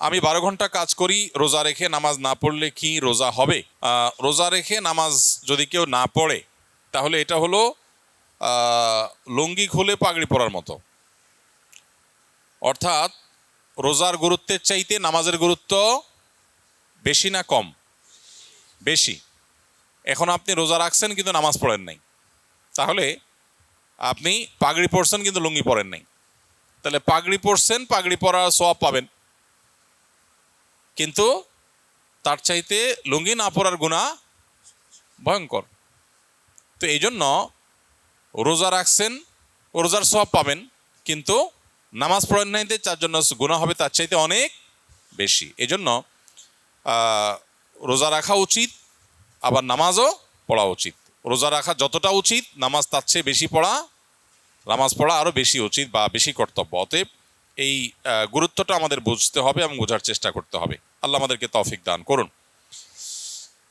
আমি 12 ঘন্টা কাজ করি, রোজা রেখে নামাজ না পড়লে কি রোজা হবে? রোজা রেখে নামাজ যদি কেউ না পড়ে তাহলে এটা হলো লুঙ্গি খুলে পাগড়ি পরার মতো। অর্থাৎ রোজার গুরুত্বের চাইতে নামাজের গুরুত্ব বেশি না কম? বেশি। এখন আপনি রোজা রাখছেন কিন্তু নামাজ পড়েন নাই, তাহলে আপনি পাগড়ি পরছেন কিন্তু লুঙ্গি পরেন নাই, তাহলে পাগড়ি পরছেন, পাগড়ি পরার সওয়াব পাবেন, কিন্তু তার চাইতে লুঙ্গি না পরার গুনাহ ভয়ঙ্কর। তো এই জন্য রোজা রাখছেন, রোজার সওয়াব পাবেন, কিন্তু নামাজ পড়েন নাই, তার জন্য গুনাহ হবে তার চাইতে অনেক বেশি। এই জন্য রোজা রাখা উচিত, আবার নামাজও পড়া উচিত। রোজা রাখা যতটা উচিত, নামাজ তার চেয়ে বেশি পড়া, নামাজ পড়া আরও বেশি উচিত বা বেশি কর্তব্য। অতএব এই গুরুত্বটা আমাদের বুঝতে হবে এবং বোঝার চেষ্টা করতে হবে। আল্লাহ আমাদেরকে তৌফিক দান করুন।